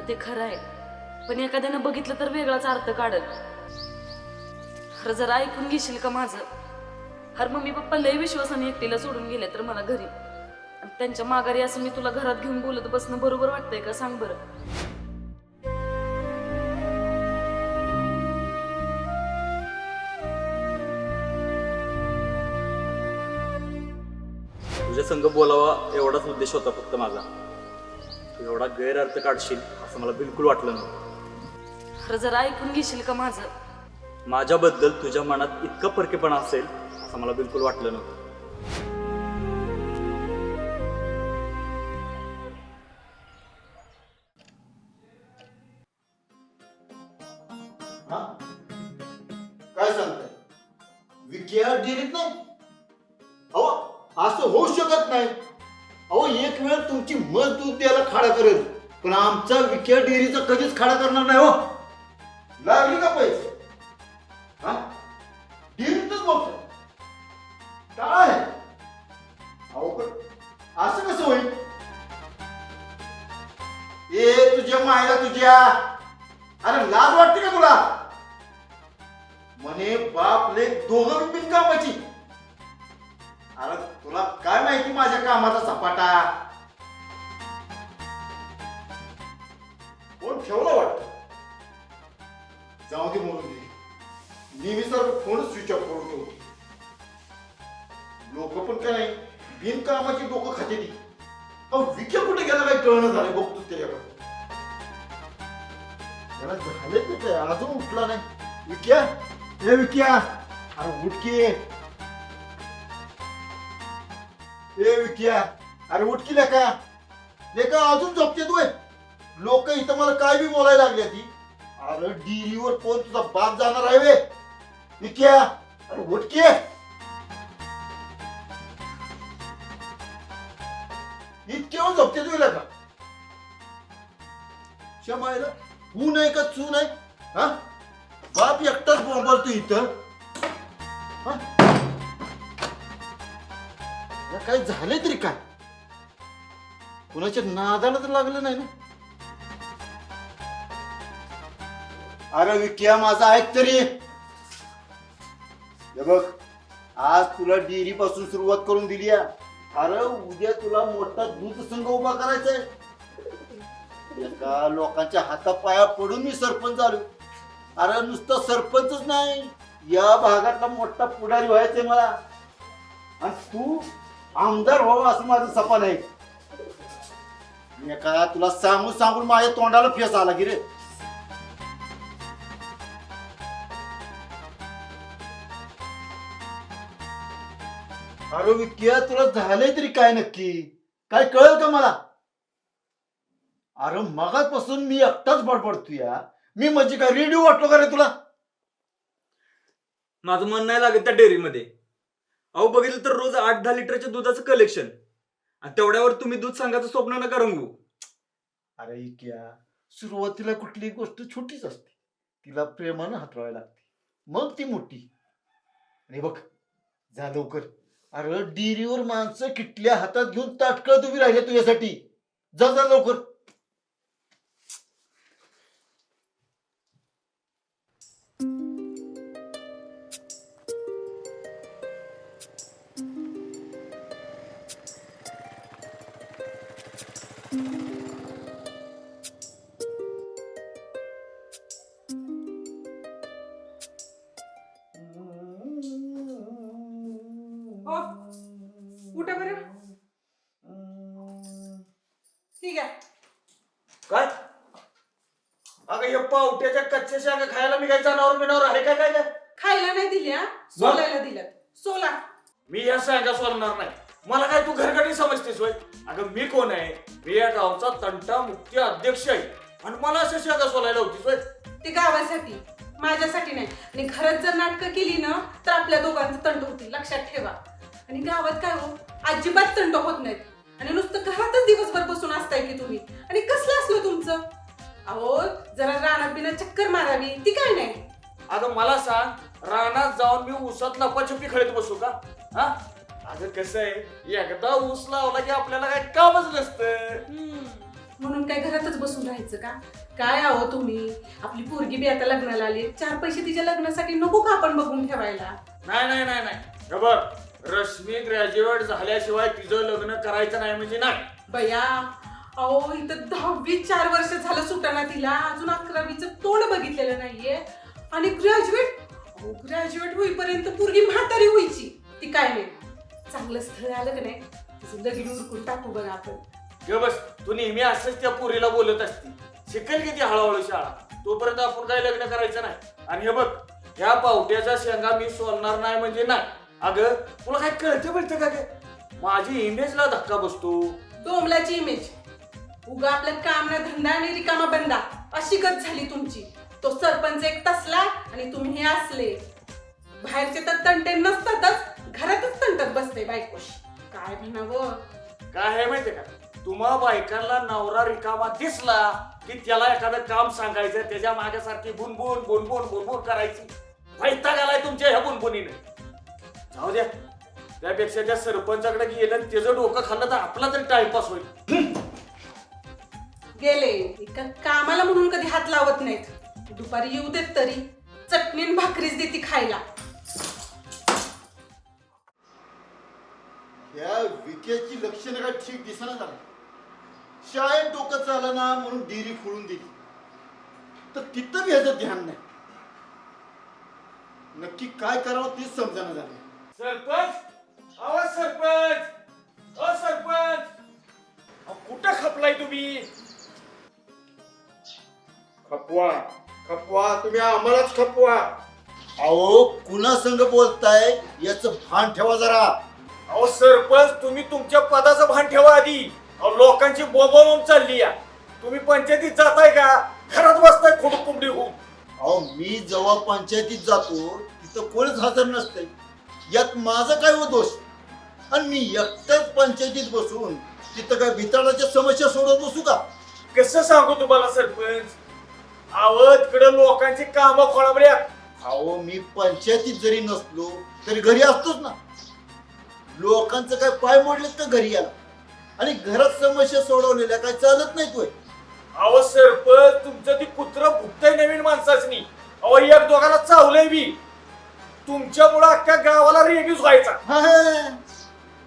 ते खरं आहे, पण एखाद्यानं बघितलं तर वेगळाच अर्थ काढल. खरं जरा ऐकून घेशील का माझं? हर मम्मी पप्पा लय विश्वासाने एकटीला सोडून गेले तर मला घरी, आणि त्यांच्या माघारी असं मी तुला घरात घेऊन बोलत बसणं बरोबर वाटतंय का? सांग बरं. तुझ्या संग बोलावा एवढाच उद्देश होता फक्त माझा. तू एवढा गैरअर्थ काढशील असं मला बिलकुल वाटलं नव्हतं. खरं जरा ऐकून घेशील का माझं? माझ्याबद्दल तुझ्या मनात इतका परकेपणा असेल असं मला बिलकुल वाटलं नव्हतं. काय सांगताय? विक्या डेअरीत नाही? अहो असं होऊ शकत नाही. अहो एक वेळ तुमची मत दूध द्यायला खाडा करेल, पण आमचा विक्या डेअरीचा कधीच खाडा करणार नाही. हो लागली का पैसे? हा डेअरीतच बघतो काय आहे? अहो पण असं कसं होईल? ए तुझ्या मायला तुझ्या, अरे लाज वाटते का तुला? म्हणे बाप लेक दोघं बिनकामाची. अरे तुला काय माहिती माझ्या कामाचा सपाटा? फोन ठेवला वाटत. जाऊ दे म्हणून दे. नेहमीसारखं फोनच स्विच ऑफ करून ठेवतो. लोक पण काय नाही बिनकामाची डोकं खाते ती. विक्या कुठे गेला काय कळणं झालं. बघतो त्याच्याकडे त्याला झाले ते काय अजून उठला नाही. विक्या, ए विक्या, अरे उठकी. ए विक्या, अरे उठकी लेका. लेका अजून झोपते तू. लोक इथं मला काय बी बोलायला लागले ती. अरे डिरीवर कोण तुझा बाप जाणार आहे वे? विक्या, अरे उठकी. इतक्या वेळ झोपते तू लेका. शमायला तू नाही का चू नाही? हा बाप एकटाच बोंबालतो इथं. काय झाले तरी काय? कुणाच्या नादाला तर लागलं नाही ना? अरे विक्या माझा ऐक तरी. हे बघ आज तुला डेअरी पासून सुरुवात करून दिली आहे. अरे उद्या तुला मोठा दूध संघ उभा करायचाय. एका लोकांच्या हातापाया पडून मी सरपंच झालो. अरे नुसतं सरपंचच नाही, या भागातला मोठा पुढारी व्हायचंय मला. आणि तू आमदार व्हावं असं माझं सपन आहे. एका तुला सांगून सांगून माझ्या तोंडाला फेस आला की रे. अरे विक्या तुला झालंय तरी काय नक्की? काय कळेल का मला? अरे मगाचपासून मी एकटाच बडबडतो या. मी म्हणजे काय रेडिओ वाटलो का रे तुला? माझं मन नाही लागत त्या डेअरीमध्ये. अहो बघितलं तर रोज 8-10 लिटरच्या दुधाचं कलेक्शन, आणि तेवढ्यावर तुम्ही दूध सांगायचं स्वप्न नका रंगू. अरे इक्या सुरुवातीला कुठली गोष्ट छोटीच असते, तिला प्रेमानं हातवायला लागते, मग ती मोठी. आणि बघ जा लवकर. अरे डेअरीवर माणसं किटल्या हातात घेऊन ताटकळत उभी राहिले तुझ्यासाठी. जा जा लवकर. उठा बरं. ठीक आहे. काय अगं या पावट्याच्या कच्च्या शाखा खायला मी काय जनावर बिनावर आहे काय? काय खायला नाही दिल्या, सोलायला दिल्यात. सोला. मी या सांगा सोडणार नाही. मला काय तू घरगडी समजतेस होय? अगं मी कोण आहे? मी या गावचा तंटा मुख्य अध्यक्ष आहे, आणि मला असं शाखा सोलायला होतीस होय? ते गावासाठी, माझ्यासाठी नाही. आणि घरात जर नाटकं केली ना तर आपल्या दोघांचं तंट होती, लक्षात ठेवा. आणि गावात काय हो अजिबात तंट होत नाहीत. आणि नुसतं घरातच दिवसभर बसून असताय की तुम्ही. आणि कसलं असलं तुमचं? अहो जरा रानात बिना चक्कर मारावी ती काय नाही. अगं मला सांग, रानात जाऊन मी ऊसात लपाछपी खेळत बसू का? हा अगं कसं आहे, एकदा ऊस लावला की आपल्याला काय कामच नसतं. म्हणून काय घरातच बसून राहायचं का? काय आहो तुम्ही, आपली पोरगी बी आता लग्नाला आली, 4 पैसे तिच्या लग्नासाठी नको का आपण बघून ठेवायला? नाही नाही नाही नाही हे बघ, रश्मी ग्रॅज्युएट झाल्याशिवाय तिचं लग्न करायचं नाही म्हणजे नाही. बया, अहो इथं 10वी 4 वर्ष झालं सुटाना तिला, अजून 11वीचं तोंड बघितलेलं नाहीये. आणि ग्रॅज्युएट होईपर्यंत पोरगी म्हातारी व्हायची. ती काय नाही, चांगलं स्थळ आलं का नाही तिचं लगीन उरकून टाकू बघा आपण. ग बस, तू नेहमी असंच त्या पोरीला बोलत असती. शिकेल किती हळूहळू शाळा, तोपर्यंत आपण काय लग्न करायचं नाही. आणि हे बघ, ह्या पावट्याच्या शेंगा मी सोलणार नाही म्हणजे नाही. अगं तुला काय कळतं का ग? माझी इमेजला धक्का बसतो. डोंबलाची इमेज, उगा आपलं काम ना धंदा आणि रिकामा बंदा अशी गत झाली तुमची. तो सरपंच एक तसला आणि तुम्ही हे असले. बाहेरचे तर तंटे नसतातच, घरातच तंटत बसते बायकोशी. काय म्हणावं. काय आहे माहितीये का, तुम्हा बायकांना नवरा रिकामा दिसला की त्याला एखादं काम सांगायचं, त्याच्या मागासारखी बुनबुन बुनबुन बुनबुन करायची. वैताग आलाय तुमच्या ह्या बुनबुनीने. जाऊ द्या, त्यापेक्षा त्या सरपंचाकडे गेलं आणि त्याचं डोकं खाल्लं तर आपला तरी टाइमपास होईल. गेले एका कामाला म्हणून कधी हात लावत नाहीत. दुपारी येऊ देत तरी चटणी आणि भाकरीच देती खायला. या विकेची लक्षणं काय ठीक दिसना झालं. शाळेत डोकं चालं ना म्हणून डेअरी खोलून दिली, तर तिथं बी ह्याचं ध्यान नाही. नक्की काय करावं तेच समजायला झालं. सरपंच, आवाज सरपंच, ओ सरपंच, अहो, कुठं खपलाय तुम्ही? खपवा खपवा, तुम्ही आम्हालाच खपवा. अहो कुणा संग बोलताय याचं भान ठेवा जरा. अहो सरपंच, तुम्ही तुमच्या पदाचं भान ठेवा आधी. अहो लोकांची बोंबाबोंब चालली या. तुम्ही पंचायतीत जाताय का, घरात बसताय खोडू कोंबडी होऊन? अहो मी जेव्हा पंचायतीत जातो तिथं कोणीच हजर नसते. यात माझा काय हो दोष? आणि मी एकटाच पंचायतीत बसून तिथं काय भिताडाच्या समस्या सोडत बसू का? कसं सांगू तुम्हाला सरपंच, अहो तिकडे लोकांची कामं खोळाबल्या. अहो मी पंचायतीत जरी नसलो तरी घरी असतोच ना. लोकांचं काय पाय मोडलेत का घरी याला? आणि घरात समस्या सोडवलेल्या काय चालत नाही तोय. अहो सरपंच, तुमचं ती कुत्र भुकतय नवीन माणसाचनी. अहो एक दोघाला चावलंय बी. तुमच्यामुळं अख्ख्या गावाला रेब्यूज व्हायचा.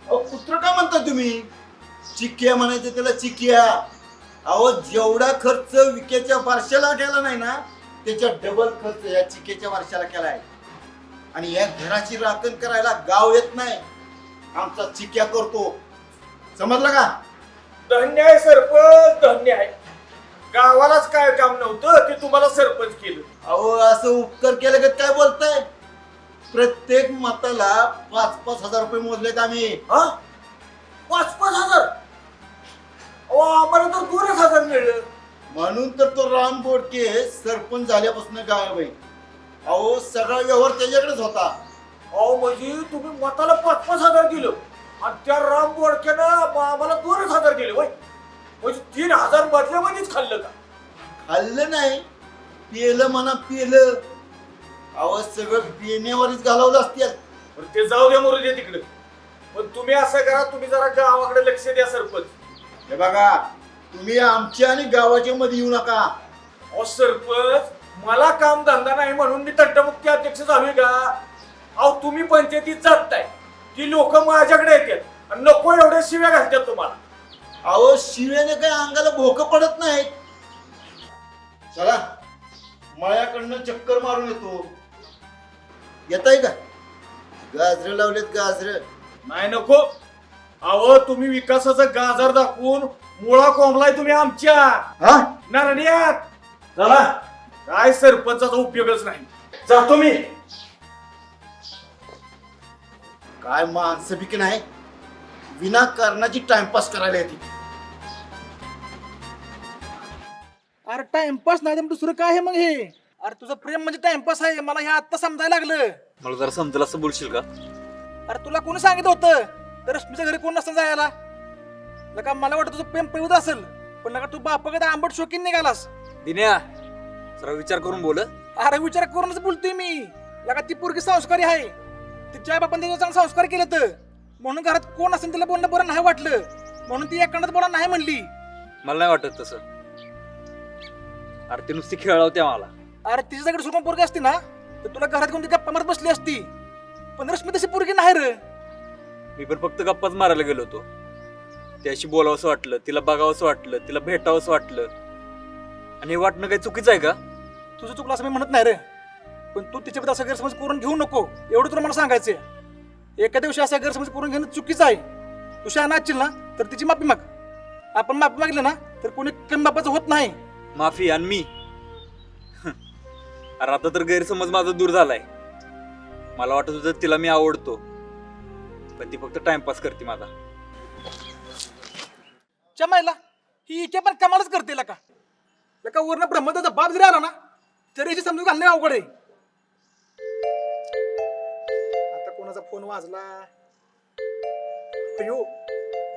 अहो कुत्र का म्हणता तुम्ही? चिक्या म्हणायचं त्याला, चिक्या. अहो जेवढा खर्च विकेच्या बारशाला केला नाही ना, त्याच्या डबल खर्च या चिकेच्या वर्षाला केलाय. आणि या घराची राखण करायला गाव येत नाही, आमचा चिक्या करतो. समजलं का? धन्य आहे सरपंच, धन्य आहे. गावालाच काय काम नव्हतं ते तुम्हाला सरपंच केलं. अहो असं उपकार केलं का काय बोलताय? प्रत्येक मताला 5-5 हजार रुपये मोजलेत आम्ही. हा, 5-5 हजार? अहो आम्हाला तर 2 हजार मिळलं. म्हणून तर तो राम बोडके सरपंच झाल्यापासून गायब आहे. अहो सगळा व्यवहार त्याच्याकडेच होता. अहो म्हणजे तुम्ही मताला 5-5 हजार दिलं आणि त्या राम बोडक्यानं आम्हाला 2 हजार दिले होय. म्हणजे 3 हजार बदल्यामध्येच खाल्लं का? खाल्लं नाही, पेलं म्हणा पेलं. अहो सगळं पिण्यावरच घालवलं असतील. बरं ते जाऊ द्या, मरू द्या तिकडे. पण तुम्ही असं करा, तुम्ही जरा गावाकडे लक्ष द्या सरपंच. हे बघा, तुम्ही आमच्या आणि गावाच्या मध्ये येऊ नका. अहो सरपंच, मला काम धंदा नाही म्हणून मी तंटमुक्ती अध्यक्ष झालोय का? अहो तुम्ही पंचायतीत जाताय, ती लोक माझ्याकडे येतात आणि नको एवढ्या शिव्या घालतात तुम्हाला. अहो शिव्याने काही अंगाला भोकं पडत नाहीत. चला मळ्याकडनं चक्कर मारून येतो. येताय का? गाजरं लावलेत, गाजरं. नाही नको. अहो तुम्ही विकासाचं गाजर दाखवून मुळा कोंबलाय तुम्ही आमच्या हा नारण्यात. चला, काय सरपंचाचा उपयोगच नाही. जातो मी. काय माणसं बिक नाही, विनाकारणाची टाइमपास करायला येते. अरे टाइमपास नाही तर दुसरं काय आहे मग हे? अरे तुझं प्रेम म्हणजे टाइमपास आहे, मला हे आता समजायला लागलं. मला जरा समजेल असं बोलशील का? अरे तुला कोणी सांगितलं होतं तर रश्मीच्या घरी कोण नसतं जायला? लका मला वाटतं तुझं प्रेम पेवत असेल, पण लका तू बापाकडे आंबट शोकीन निघालास. दिन्या, जरा विचार करून बोल. अरे विचार करूनच बोलतोय मी. लका ती पोरगी संस्कारी आहे, तिच्या बापाने तिला चांगले संस्कार केले तर म्हणून घरात कोण असेल तिला बोलणं बरं नाही वाटलं, म्हणून ती एकांत बोला नाही म्हणली. मला नाही वाटत तसं. अरे ती नुसती खेळावते मला. अरे तिच्याकडे सुकून पोरगी असती ना तर तुला घरात घेऊन ती गप्पा मारत बसली असती. पण रश्मी तशी पोरगी नाही रे. मी पण फक्त गप्पाच मारायला गेलो होतो. त्याशी बोलावंसं वाटलं, तिला बघावंसं वाटलं, तिला भेटावंसं वाटलं. आणि हे वाटणं काही चुकीचं आहे का? तुझं चुकलं असं मी म्हणत नाही रे, पण तू तिच्याबद्दल असा गैरसमज करून घेऊ नको एवढं तुला मला सांगायचंय. एका दिवशी असा गैरसमज करून घेणं चुकीचं आहे. तू शहाणा असशील ना तर तिची माफी माग. आपण माफी मागली ना तर कोणी कमी बापाचं होत नाही. माफी आणि मी अरे आता तर गैरसमज माझा दूर झालाय. मला वाटत होतं तिला मी आवडतो, पण ती फक्त टाइमपास करते माझा. चमायला ही इथे पण कमालच करते का वरनं ब्रह्मदाचा बाप जरी आला ना तरी याची समजून घालणे अवघड आहे. आता कोणाचा फोन वाजला? अयो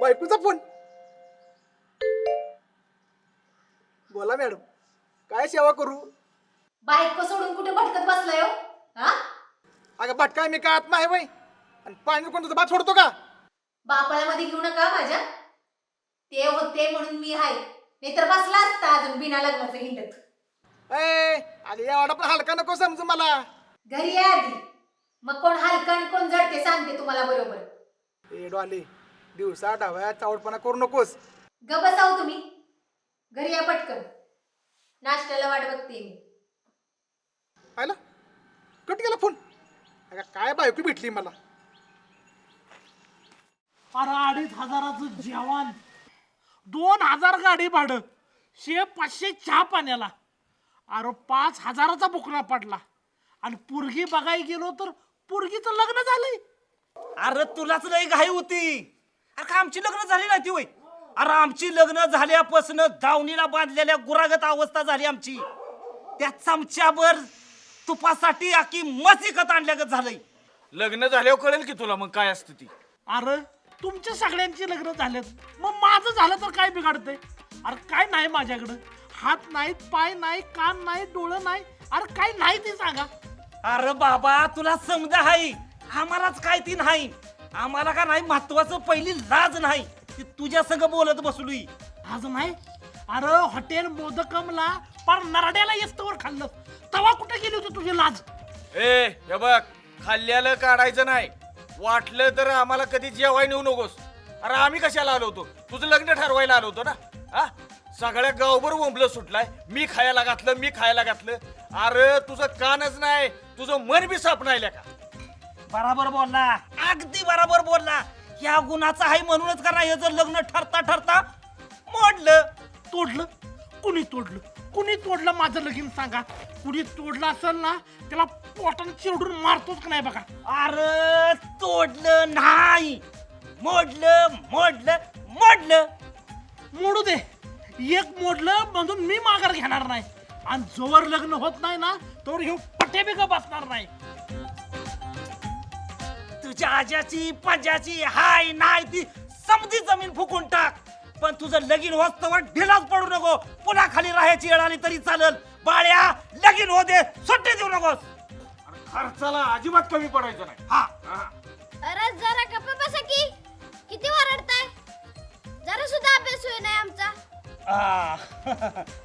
बायकोचा फोन. बोला मॅडम, काय सेवा करू? बायको सोडून कुठे भटकत बसलाय हो? हा? अगं भटकाय मी का आत्मा आहे बाई? आणि पाणी कोण तुझा बाप सोडतो का? बापाला मध्ये घेऊ नका माझ्या. ते होते म्हणून मी आहे, नाहीतर बसला असता अजून बिना लग्नाचं हिंडत. अगं एवढा पण हलका नको समजू मला. घरी या आधी, मग कोण हलकण कोण जडते सांगते तुम्हाला बरोबर. डॉली दिवसा डाव्या चावडपणा करू नकोस. ग बसाव तुम्ही. घरी या पटकन, नाश्त्याला वाट बघते मी. पाहिला कट केला फोन. अगं काय बायको भेटली मला. अरे 2,500 जेवण, 2,000 गाडी भाडं, 500 चहा पाण्याला. अरे 5,000चा बुकना पडला. आणि पोरगी बघायला गेलो तर पोरगीचं लग्न झालंय. अरे तुलाच लई घाई होती. अरे का आमची लग्न झाली नाही ती होय? अरे आमची लग्न झाल्यापासून दावणीला बांधलेल्या गुरागत अवस्था झाली आमची. त्या चमच्याभर तुपासाठी आखी मस विकत आणल्यागत झालंय. लग्न झाल्यावर कळेल की तुला मग काय असतं ती. अरे तुमच्या सगळ्यांची लग्न झालेत, मग माझं झालं तर काय बिघडतंय? अरे काय नाही माझ्याकडं. हात नाहीत, पाय नाही, कान नाही, डोळं नाही. अरे काय नाही ते सांगा. अरे बाबा तुला समजा हाय, आम्हालाच काय ती नाही. आम्हाला का नाही महत्वाचं पहिली लाज नाही ती तुझ्या संग बोलत बसलोय. आज नाही. अरे हॉटेल मोदकमला पर नरड्याला येस्तवर खाल्लं, तवा कुठे गेली होती तुझी लाज? हे बघ, खाल्ल्याला काढायचं नाही. वाटलं तर आम्हाला कधी जेवाय नेऊ नकोस. अरे आम्ही कशाला आलो होतो? तुझं लग्न ठरवायला आलो होतो ना. हा सगळ्या गावभर बोंबलं सुटलाय. मी खायला घातलं. अरे तुझं कानच नाही, तुझं मन बी साप नाही का. बराबर बोलला, अगदी बराबर बोलला. या गुणाचा आहे म्हणूनच का नाही जर लग्न ठरता मोडलं. तोडलं? कुणी तोडलं? कुणी तोडलं माझं लगीन सांगा. कुणी तोडलं असेल ना त्याला पोटानं चिरडून मारतोच का नाही बघा. अरे तोडलं नाही, मोडलं. मोडू दे. एक मोडलं म्हणून मी माघार घेणार नाही. आणि जोवर लग्न होत नाही ना तोवर हे पटे बिग बसणार नाही. तुझ्या आज्याची पंजाची हाय नाही ती समधी जमीन फुकून टाक. पण तुझं लगीन होस्तवर ढिलाच पडू नको. पुन्हा खाली राहायची वेळ आली तरी चालेल. बाळ्या लगीन हो दे, सुट्टी देऊ नकोस. खर्चाला अजिबात कमी पडायचं नाही. हा अरे जरा गप्प बसा की. किती वरडताय? जरा सुद्धा अभ्यास होई नाही आमचा.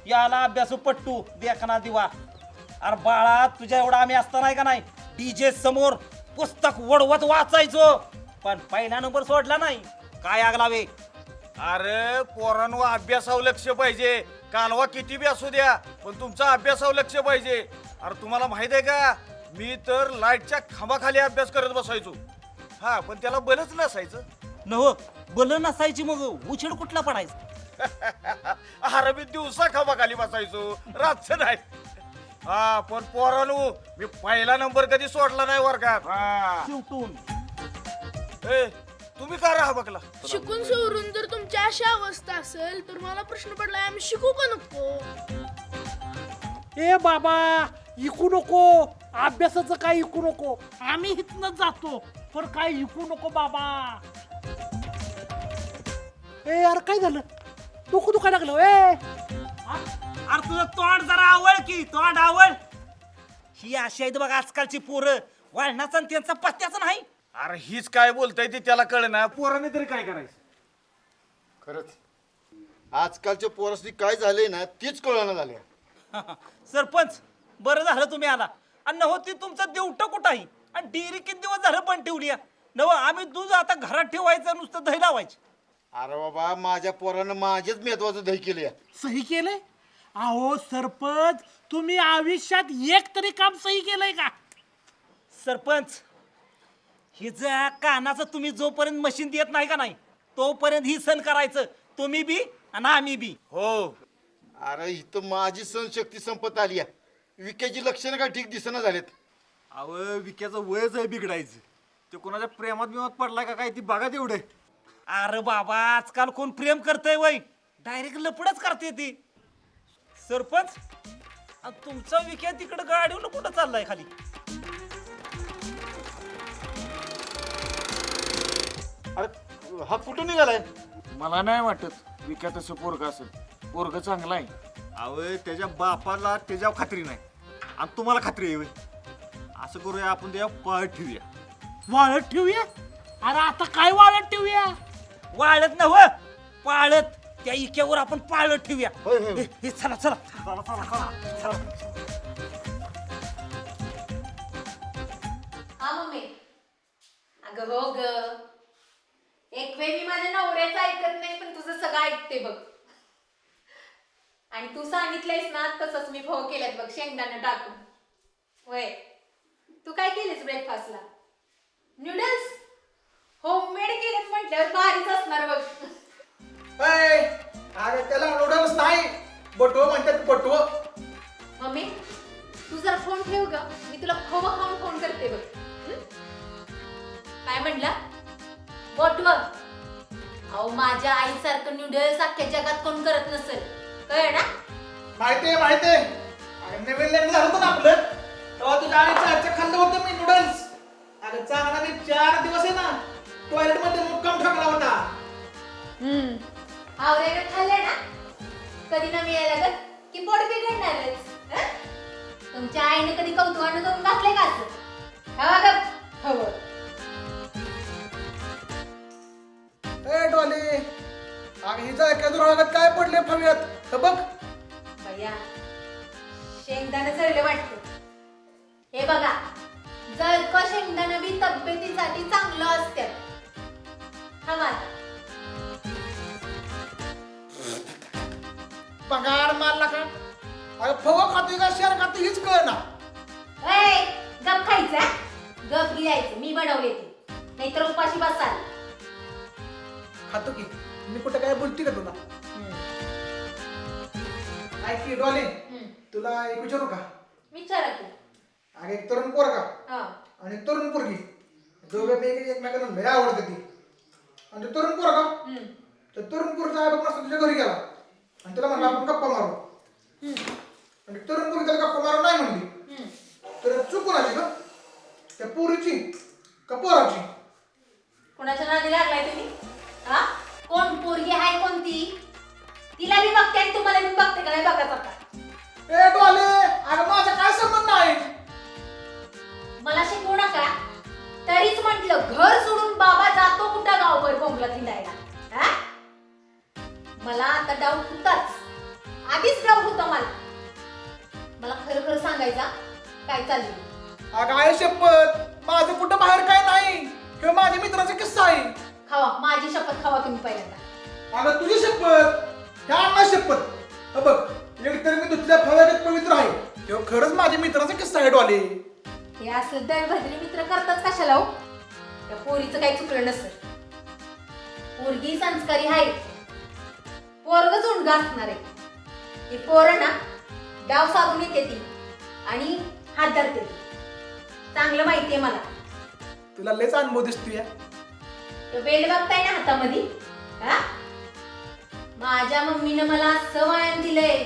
याला अभ्यासू पट्टू देखना दिवा. अरे बाळा तुझ्या एवढा आम्ही असता नाही का नाही डीजे समोर पुस्तक वडवत वाचायचो. पण पहिला नंबर सोडला नाही. काय आग लावे. अरे पोरांनो अभ्यासावर लक्ष पाहिजे. कालवा किती बी असू द्या पण तुमचा अभ्यासावर लक्ष पाहिजे. अरे तुम्हाला माहित आहे का, मी तर लाईटच्या खांबाखाली अभ्यास करत बसायचो. हा पण त्याला बलच नसायचं. नव बल नसायची मग उछेड कुठला पडायचा. अरे मी दिवसा खांबाखाली बसायचो, रातचं नाही. हा पण पोरांनो मी पहिला नंबर कधी सोडला नाही वर्गात. शेवटून तुम्ही का राहा बघला. शिकून सोडून जर तुमची अशी अवस्था असेल तर मला प्रश्न पडलाय, आम्ही शिकू का नको? ए बाबा इकू नको. अभ्यासाचं काय इकू नको. आम्ही इथनं जातो पण काय इकू नको बाबा. ए यार काय झालं? डोकं दुखायला लागलं. अरे तुझं तोंड जरा आवळ की तोंड आवळ. ही अशी आहेत बघ आजकालची पोरं. वळणाचा त्यांचा पत्त्याच नाही. अरे हीच काय बोलताय ते त्याला कळ ना. पोराने तरी काय करायचं. खरंच आजकालच्या पोरासनी काय झालंय ना तीच कळना झाल्या. सरपंच बरं झालं तुम्ही आला. आणि नव ती तुमचं देवटं कुठं आहे आणि डेअरी किती दिवस झालं पण ठेवली नव आम्ही दूध आता घरात ठेवायचं नुसतं दही लावायचं. अरे बाबा माझ्या पोरानं माझेच महत्वाचं दही केले. सही केलंय? अहो सरपंच, तुम्ही आयुष्यात एक तरी काम सही केलंय का? सरपंच हिचं कानाचं तुम्ही जोपर्यंत मशीन देत नाही का नाही तोपर्यंत ही सण करायचं तुम्ही बी आणि आम्ही बी. हो. अरे इथं माझी सहनशक्ती संपत आली आहे. विक्याची लक्षणं काय ठीक दिसना झालेत. अव विक्याचं वयच आहे बिघडायचं. ते कोणाच्या प्रेमात बिमात पडलाय का काय ती बघा तेवढे. अरे बाबा आजकाल कोण प्रेम करतंय वय डायरेक्ट लपडच करते ती. सरपंच आणि तुमचा विक्या तिकडं गाडीवर कुठं चाललाय खाली? अरे हा कुठं निघालाय? मला नाही वाटत विक्या तसं पोरग असेल. पोरग चांगला आहे. अव त्याच्या बापाला त्याच्यावर खात्री नाही आणि तुम्हाला खात्री आहे व्हय? असं करूया आपण त्याच्या पाळ ठेवूया. वाळत ठेवूया? अरे आता काय वाळत ठेवूया? वाळत नव पाळत त्या इक्यावर आपण पाळत ठेवूया. होय, होय. हे चला चला. हा मम्मी. अगं हो ग, एक वेळ मी माझ्या नवऱ्याचं ऐकत नाही पण तुझं सगळं ऐकते बघ. आणि तू सांगितलंयस ना तसंच मी फोन केल्यात बघ शेंगदाणा टाकून. वय तू काय केलीस ब्रेकफास्टला? नूडल्स होममेड केलेत म्हटल्यावर भारीच असणार बघ. अरे त्याला नूडल्स नाही बटवं म्हणतात बटवं. मम्मी तू जरा फोन ठेव ग, मी तुला खवं खाऊन फोन करते बघ. हं? काय म्हणला? बटव? अहो माझ्या आईसारखं नूडल्स अख्ख्या जगात कोण करत नसेल, कळ ना? माहितीये माहितीये. अरे नवीन लग्न झालं होतं ना आपलं तेव्हा तुझ्या आईच्या हातचं खाल्लं होतं मी नूडल्स. अरे चांगला मी 4 दिवस आहे ना टॉयलेट मध्ये मुक्काम ठोकला होता. आवरेला खाल्लं ना कधी ना मिळायला लागत की पोट बिघडणारच. हं? तुमच्या आईने कधी कौतुकानं करून घातलंय का असं? हवा गप हवं. ए डॉली, अगं हिचा एखाद्या रागात काय पडले फव्यात हे बघ. बया शेंगदाणं जळलं वाटतं. हे बघा जळकं शेंगदाणं बी तब्येतीसाठी चांगलं असतं. हवा पगार मारला का? अरे फवं खातोय का शेर खातोय हीच कळ ना. ए गप खायचं, गप गिळायचं. मी बनवले ते, नाहीतर उपाशी बसाल. खातो की मी कुठं काय बोलते का तुला? ऐक की डॉली, तुला एक विचारू का? विचारा की. अरे एक तरुण पोरगा हा आणि एक तरुण पोरगी दोघे पैकी एकमेकांना लय आवडते ती. आणि ते तरुण पोरगा तर तरुण पोरचा आई बाबा तुझ्या घरी गेला आणि त्याला म्हणला आपण गप्पा मारू. आणि तरुण पोरगी त्याला गप्पा मारू नाही म्हणली. तर चूक कोणाची ग? त्या पोरीची का पोराची? कोणाच्या नादी लागलाय तुम्ही? हा कोण पोरगी आहे कोणती? तिला मी बघते आणि तुम्हाला मी बघते का नाही बघाच आता. ए डॉले, अगं माझा काय संबंध आहे? मला शिकवू नका. तरीच म्हंटल घर सोडून बाबा जातो कुठं गावभर बोंबला हिंडायला. हा मला आता डाऊट होताच, आधीच डाऊट होता मला. मला खरं खरं सांगायचा काय चाललं. अगं आहे शपथ, माझं कुठं बाहेर काय नाही. किंवा माझ्या मित्राचा किस्सा आहे. खावा माझी शपथ खावा तुम्ही पहिल्यांदा. अगं तुझी शपथ, ह्या अण्णा शपथ. हे बघ एकतर मी तुझ्या फव्यात पवित्र आहे किंवा खरंच माझ्या मित्राचा किस्सा आहे डॉले. हे असं दळभद्री मित्र करताच कशाला हो? त्या पोरीचं काही चुकलं नसेल. पोरगी संस्कारी आहे, पोरग झुंडगा असणार आहे. ही पोरं ना डाव साधून येते ती आणि हात धरते ती. चांगलं माहितीये मला. तुला लयच अनुभव दिसतोय. तो बेल्ट बघताय ना हातामध्ये? हा माझ्या मम्मीनं मला असं वळण दिलंय,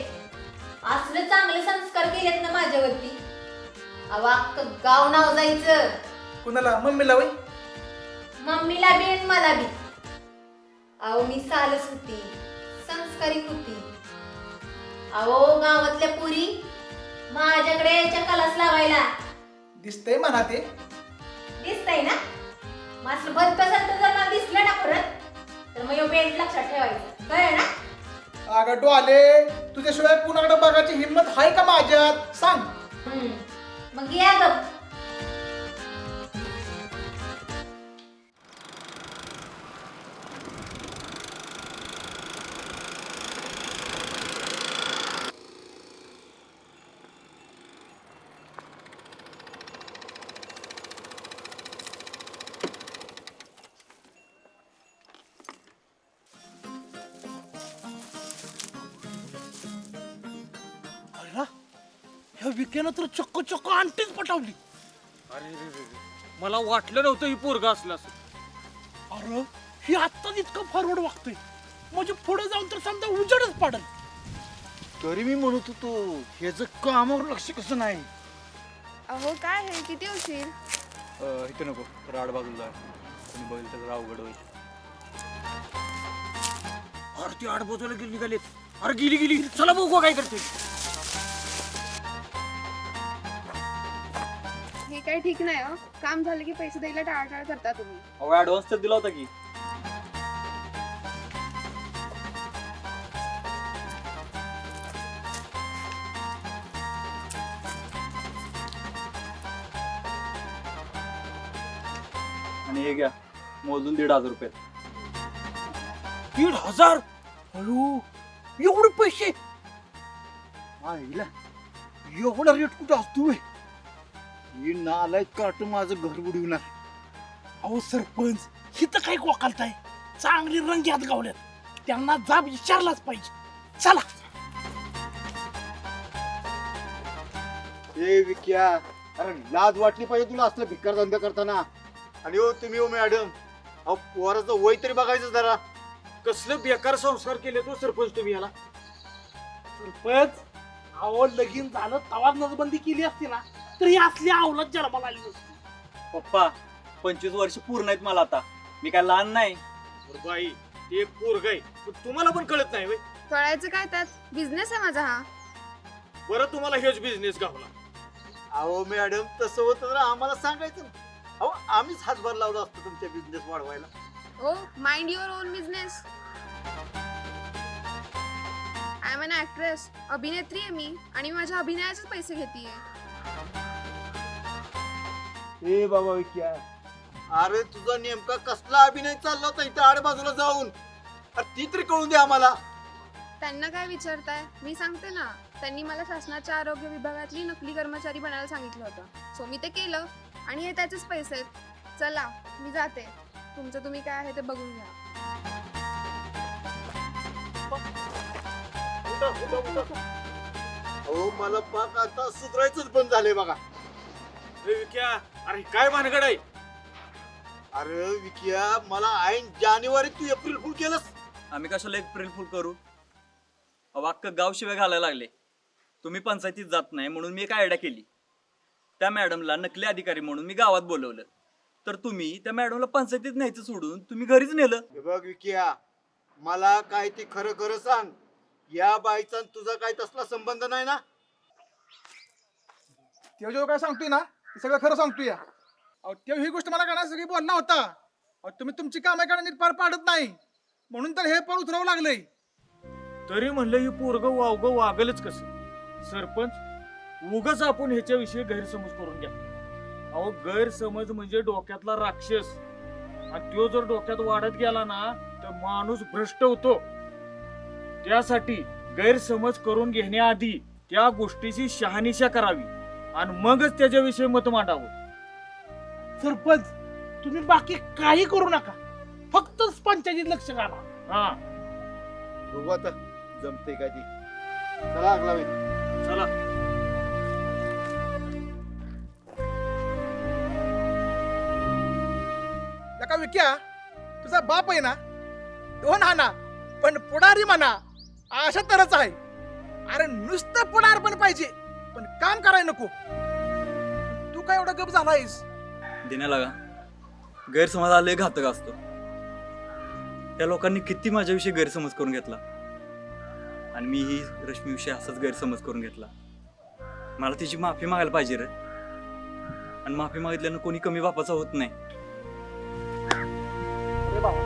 असलं चांगले संस्कार केलेत ना माझ्यावरती. अख्खं गाव नाव जायचं. कुणाला? मम्मीला वय? मम्मीला बी आणि मला बी. अहो मी सालच होती, संस्कारी होती. अहो गावातल्या पुरी माझ्याकडे यायच्या कलास लावायला. दिसतंय म्हणा ते. दिसतंय ना? मग असलं भलतं जर मला दिसलं ना परत तर मग बेल्ट लक्षात ठेवायचं, कळलं ना? अगं डोले, तुझ्याशिवाय कुणाकडे बघायची हिंमत आहे का माझ्यात सांग. मग या गप. अरे ह्या विकेनं तर चक्क चक्क आणटीच पटवली. अरे मला वाटलं नव्हतं ही पोरगा असलं असं. अरे ही आत्ताच इतकं फॉरवर्ड वागतोय, म्हणजे पुढे जाऊन तर समजा उजेडच पडल. तरी मी म्हणत होतो ह्याचं कामावर लक्ष कसं नाही. अहो काय आहे किती उशीर. इथे नको राड बाजूला कोणी बघितलं तर अवघड होईल. अरे ती आड बोजायला गेली निघालेत. अरे गेली गेली, चला बघू काय करते. हे काही ठीक नाही हो. काम झालं की पैसे द्यायला टाळाटाळ करता तुम्ही. अहो ऍडव्हान्स तर दिला होता की. आणि हे घ्या मोजून 1,500 रुपये. 1,500? अयो एवढे पैसे. आईला एवढा रेट कुठं असतोय. ही नालायक काट माझं घर बुडविणार. अहो सरपंच, हिथं काय कोकालताय, चांगली रंग्यात गावल्यात, त्यांना जाब विचारलाच पाहिजे. चला. ए विक्या, अरे लाज वाटली पाहिजे तुला असलं भिकार धंदा करताना. आणि हो तुम्ही हो मॅडम, अहो पोराचं वय तरी बघायचं जरा. कसलं बेकार संस्कार केले तो सरपंच तुम्ही याला. सरपंच, अहो लगीन झालं तवा नजबंदी केली असती ना तर ही असली अवलाद जन्माला आली नसती. पप्पा 25 वर्ष पूर्ण आहेत मला आता. मी काय लहान नाही. बाई ते एक पोरग आहे, पण तुम्हाला पण कळत नाही. कळायचं काय त्यात, बिझनेस आहे माझा हा. बरं तुम्हाला हेच बिझनेस गावला. अहो मॅडम तसं होतं तर आम्हाला सांगायचं ना. अहो आम्हीच हातभार लावला असतो तुमच्या बिझनेस वाढवायला. Oh mind your own business. I am an actress, अभिनेत्री आहे मी, आणि माझ्या अभिनयाचेच पैसे घेतीये. ए बाबा विक्या, अरे तुझा नेमका कसला अभिनय चालला होता इथं आडबाजूला जाऊन. अरे ती तरी कळून दे आम्हाला. त्यांना काय विचारताय, मी सांगते ना. त्यांनी मला शासनाच्या आरोग्य विभागातली नकली कर्मचारी बनायला सांगितलं होतं, सो मी ते केलं, आणि हे त्याचेच पैसे आहेत. चला मी जाते, तुमचं तुम्ही काय आहे ते बघून घ्या. हो मला पाक आता सुधरायचंच बंद झालंय बघा. अरे काय भानगड आहे. अरे विक्या, मला ऐन जानेवारी तू एप्रिल फुल केलंस. आम्ही कशाला एप्रिल फुल करू. अहो अख्खं गाव शिवाय घालायला लागले. तुम्ही पंचायतीत जात नाही म्हणून मी एक आयडिया केली. त्या मॅडमला नकली अधिकारी म्हणून मी गावात बोलवलं, तर तुम्ही त्या मॅडमला पंचायतीत न्यायचं सोडून तुम्ही घरीच नेलं. हे बघ विक्या, मला काय ते खरं खरं सांग. या बाईचा आणि तुझा काय तसला संबंध नाही ना. तेव्हा जेव्हा काय सांगतोय ना ते सगळं खरं सांगतोय. अहो तेव्हा ही गोष्ट मला काय सगळी बोलला होता. अहो तुम्ही तुमची कामं नीट पार पाडत नाही म्हणून तर हे पार उतरावं लागलंय. तरी म्हणलं ही पोरग वावग वागलच कसं. सरपंच उगाच आपण ह्याच्याविषयी गैरसमज करून घ्या. अहो गैरसमज म्हणजे डोक्यातला राक्षस, आणि तो जर डोक्यात वाढत गेला ना तर माणूस भ्रष्ट होतो. त्यासाठी गैरसमज करून घेण्याआधी त्या गोष्टीची शहानिशा करावी आणि मगच त्याच्याविषयी मत मांडावं. सरपंच, तुम्ही बाकी काही करू नका, फक्त पंचायतीत लक्ष घाला. हा बघू आता जमते का ती. चला लागला बाई. चला. का विक्या, तुझा बाप आहे ना, दोन हाना पण पुढारी म्हणा अशा तरच आहे. अरे नुसतं पुढार पण पाहिजे, पण काम करायला नको. तू काय एवढा गप झालायस. देण्याला का गैरसमज आले घातक असतो. त्या लोकांनी किती माझ्याविषयी गैरसमज करून घेतला, आणि मी ही रश्मीविषयी असाच गैरसमज करून घेतला. मला तिची माफी मागायला पाहिजे रे, आणि माफी मागितल्यानं कोणी कमी बापाचा होत नाही. अरे बाबा,